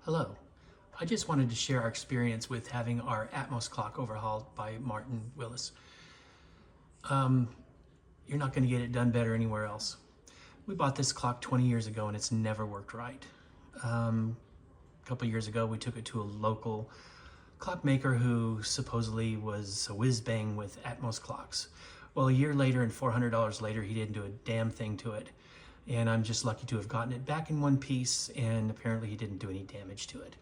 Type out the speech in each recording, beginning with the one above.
Hello. I just wanted to share our experience with having our Atmos clock overhauled by Martin Willis. You're not going to get it done better anywhere else. We bought this clock 20 years ago and it's never worked right. A couple years ago, we took it to a local clockmaker who supposedly was a whiz-bang with Atmos clocks. Well, a year later and $400 later, he didn't do a damn thing to it. And I'm just lucky to have gotten it back in one piece, and apparently he didn't do any damage to it.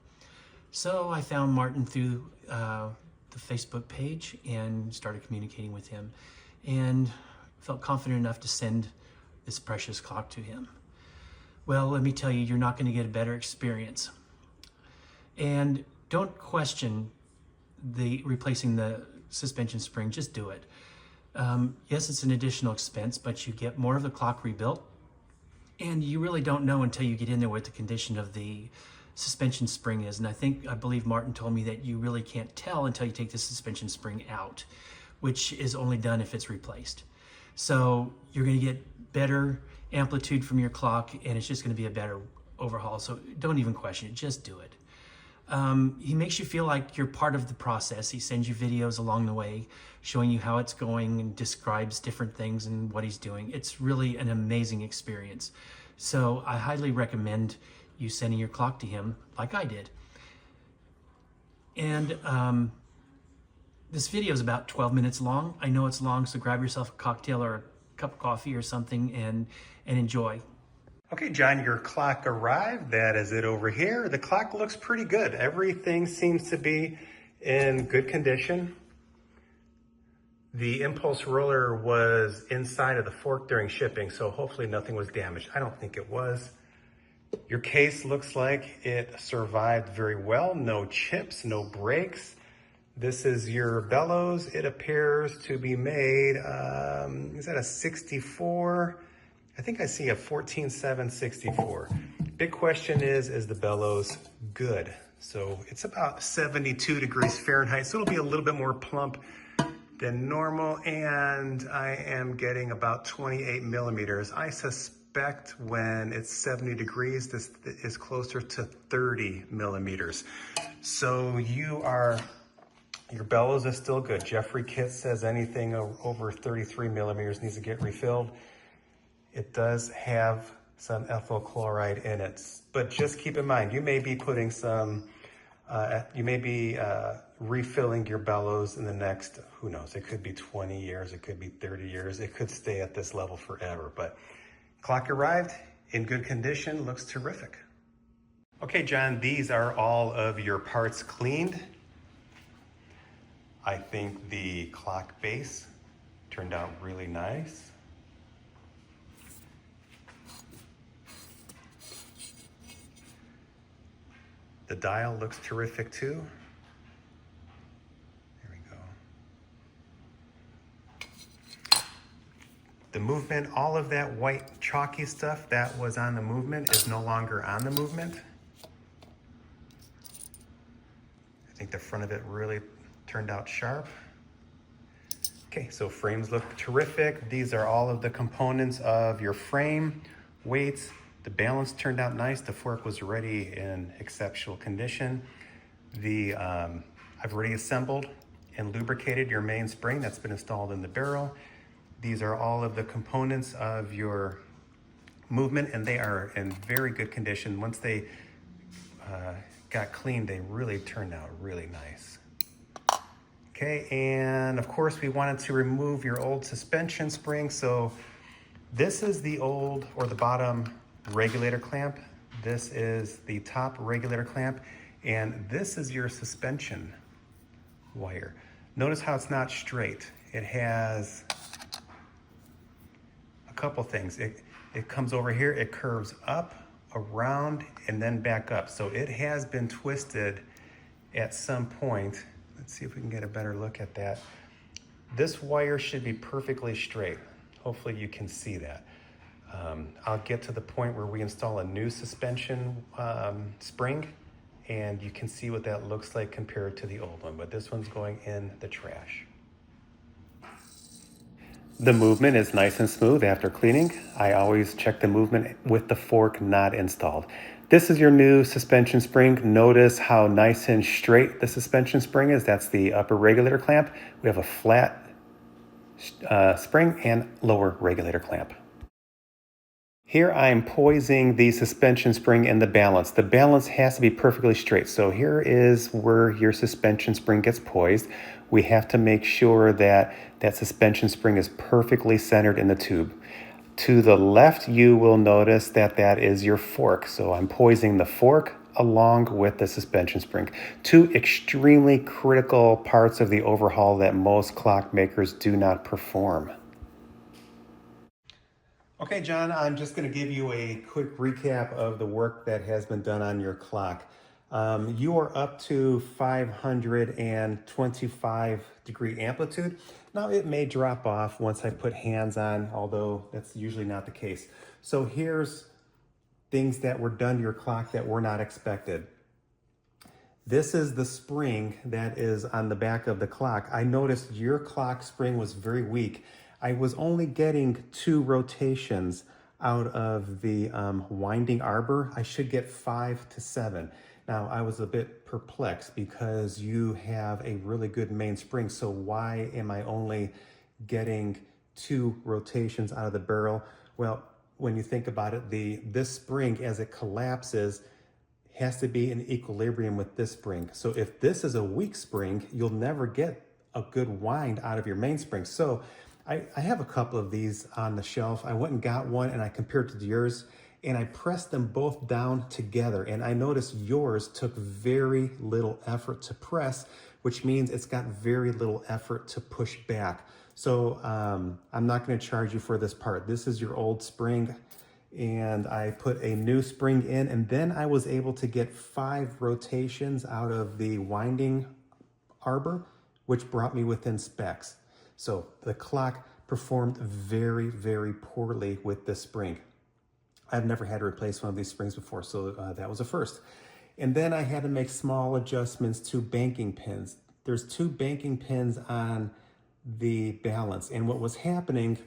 So I found Martin through the Facebook page and started communicating with him, and felt confident enough to send this precious clock to him. Well, let me tell you, you're not going to get a better experience. And don't question replacing the suspension spring, just do it. Yes, it's an additional expense, but you get more of the clock rebuilt, and you really don't know until you get in there what the condition of the suspension spring is. And I believe Martin told me that you really can't tell until you take the suspension spring out, which is only done if it's replaced. So you're going to get better amplitude from your clock, and it's just going to be a better overhaul. So don't even question it, just do it. He makes you feel like you're part of the process. He sends you videos along the way showing you how it's going and describes different things and what he's doing. It's really an amazing experience. So I highly recommend you sending your clock to him like I did. And this video is about 12 minutes long. I know it's long, so grab yourself a cocktail or a cup of coffee or something and enjoy. Okay, John, your clock arrived. That is it over here. The clock looks pretty good. Everything seems to be in good condition. The impulse roller was inside of the fork during shipping, so hopefully nothing was damaged. I don't think it was. Your case looks like it survived very well. No chips, no breaks. This is your bellows. It appears to be made, is that a 64? I think I see a 14.764. Big question is the bellows good? So it's about 72 degrees Fahrenheit, so it'll be a little bit more plump than normal, and I am getting about 28 millimeters. I suspect when it's 70 degrees, this is closer to 30 millimeters. So your bellows is still good. Jeffrey Kitt says anything over 33 millimeters needs to get refilled. It does have some ethyl chloride in it, but just keep in mind, you may be putting refilling your bellows in the next, who knows, it could be 20 years, it could be 30 years, it could stay at this level forever, but clock arrived in good condition, looks terrific. Okay, John, these are all of your parts cleaned. I think the clock base turned out really nice. The dial looks terrific too. There we go. The movement, all of that white chalky stuff that was on the movement is no longer on the movement. I think the front of it really turned out sharp. Okay, so frames look terrific. These are all of the components of your frame, weights. The balance turned out nice. The fork was already in exceptional condition. I've already assembled and lubricated your main spring that's been installed in the barrel. These are all of the components of your movement, and they are in very good condition. Once they got cleaned, they really turned out really nice. Okay, and of course we wanted to remove your old suspension spring. So this is the old, or the bottom, regulator clamp. This is the top regulator clamp, and this is your suspension wire. Notice how it's not straight. It has a couple things. It comes over here, it curves up, around, and then back up. So it has been twisted at some point. Let's see if we can get a better look at that. This wire should be perfectly straight. Hopefully you can see that. I'll get to the point where we install a new suspension spring, and you can see what that looks like compared to the old one, but this one's going in the trash. The movement is nice and smooth after cleaning. I always check the movement with the fork not installed. This is your new suspension spring. Notice how nice and straight the suspension spring is. That's the upper regulator clamp. We have a flat spring and lower regulator clamp. Here I'm poising the suspension spring and the balance. The balance has to be perfectly straight. So here is where your suspension spring gets poised. We have to make sure that that suspension spring is perfectly centered in the tube. To the left, you will notice that that is your fork. So I'm poising the fork along with the suspension spring. Two extremely critical parts of the overhaul that most clock makers do not perform. Okay, John, I'm just going to give you a quick recap of the work that has been done on your clock. You are up to 525-degree amplitude. Now it may drop off once I put hands on, although that's usually not the case. So here's things that were done to your clock that were not expected. This is the spring that is on the back of the clock. I noticed your clock spring was very weak. I was only getting 2 rotations out of the winding arbor. I should get 5 to 7. Now, I was a bit perplexed because you have a really good mainspring. So why am I only getting 2 rotations out of the barrel? Well, when you think about it, this spring, as it collapses, has to be in equilibrium with this spring. So if this is a weak spring, you'll never get a good wind out of your mainspring. So I have a couple of these on the shelf. I went and got one and I compared it to yours and I pressed them both down together. And I noticed yours took very little effort to press, which means it's got very little effort to push back. So I'm not gonna charge you for this part. This is your old spring and I put a new spring in, and then I was able to get 5 rotations out of the winding arbor, which brought me within specs. So the clock performed very, very poorly with this spring. I've never had to replace one of these springs before, so that was a first. And then I had to make small adjustments to banking pins. There's 2 banking pins on the balance, and what was happening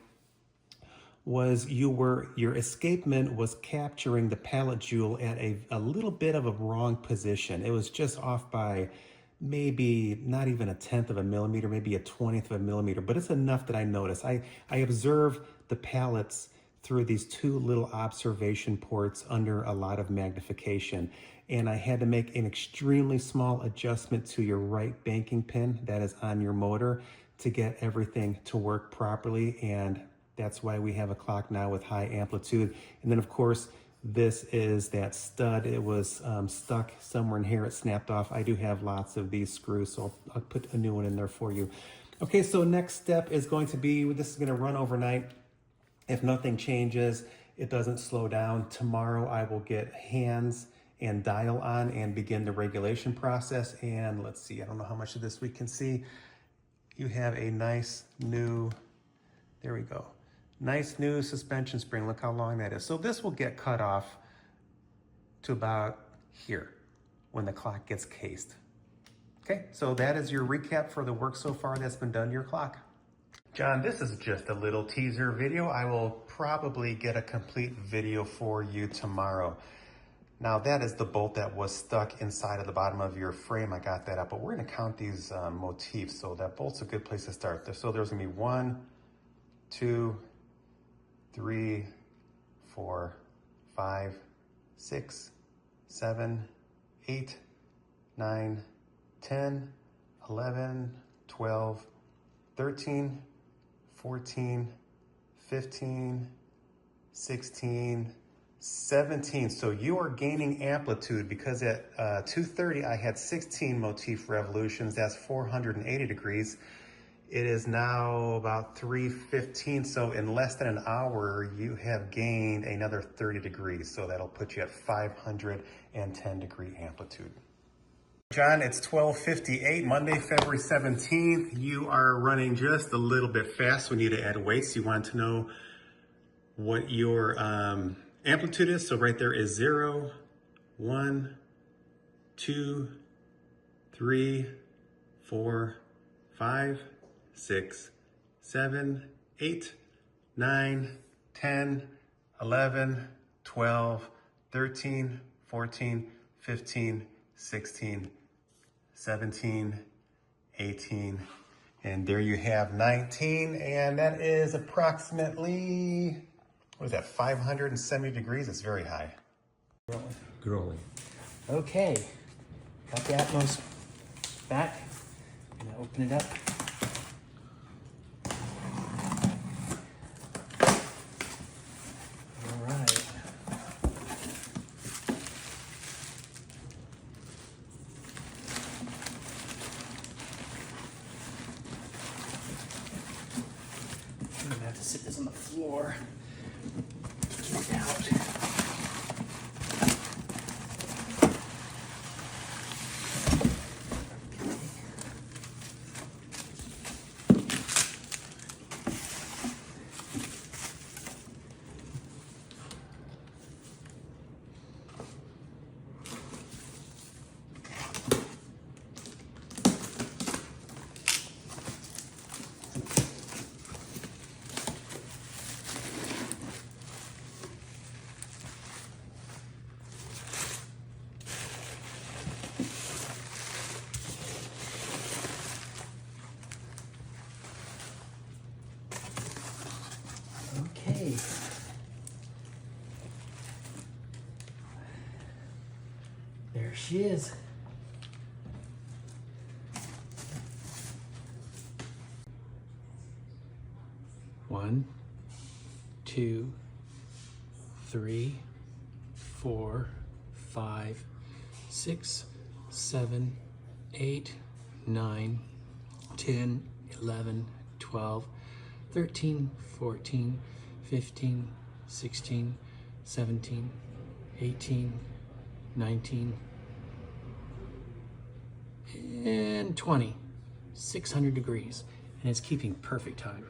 was your escapement was capturing the pallet jewel at a little bit of a wrong position. It was just off by maybe not even 1/10 of a millimeter, maybe 1/20 of a millimeter, but it's enough that I noticed. I observed the pallets through these 2 little observation ports under a lot of magnification. And I had to make an extremely small adjustment to your right banking pin that is on your motor to get everything to work properly. And that's why we have a clock now with high amplitude. And then of course, this is that stud. It was stuck somewhere in here. It snapped off. I do have lots of these screws, so I'll put a new one in there for you. Okay, so next step is going to be, this is gonna run overnight. If nothing changes, it doesn't slow down. Tomorrow I will get hands and dial on and begin the regulation process. And let's see, I don't know how much of this we can see. You have a nice new, there we go. Nice new suspension spring. Look how long that is. So this will get cut off to about here when the clock gets cased. Okay, so that is your recap for the work so far that's been done to your clock. John, this is just a little teaser video. I will probably get a complete video for you tomorrow. Now that is the bolt that was stuck inside of the bottom of your frame. I got that up, but we're gonna count these motifs. So that bolt's a good place to start. So there's gonna be 1, 2, 3, 4, 5, 6, 7, 8, 9, 10, 11, 12, 13, 14, 15, 16, 17. So you are gaining amplitude because at 2:30 I had 16 motif revolutions. That's 480 degrees. It is now about 3:15. So in less than an hour, you have gained another 30 degrees. So that'll put you at 510 degree amplitude. John, it's 12:58, Monday, February 17th. You are running just a little bit fast. We need to add weights. You want to know what your amplitude is. So right there is 0, 1, 2, 3, 4, 5, 6, 7, 8, 9, 10, 11, 12, 13, 14, 15, 16, 17, 18, and there you have 19, and that is approximately, what is that, 570 degrees? It's very high. Growing. Okay, got the Atmos back. Gonna open it up. All right. I'm gonna have to sit this on the floor. Get it out. Okay. There she is. One, 2, 3, 4, 5, 6, 7, 8, 9, 10, 11, 12, 13, 14, 15, 16, 17, 18, 19, and 20. 600 degrees, and it's keeping perfect time.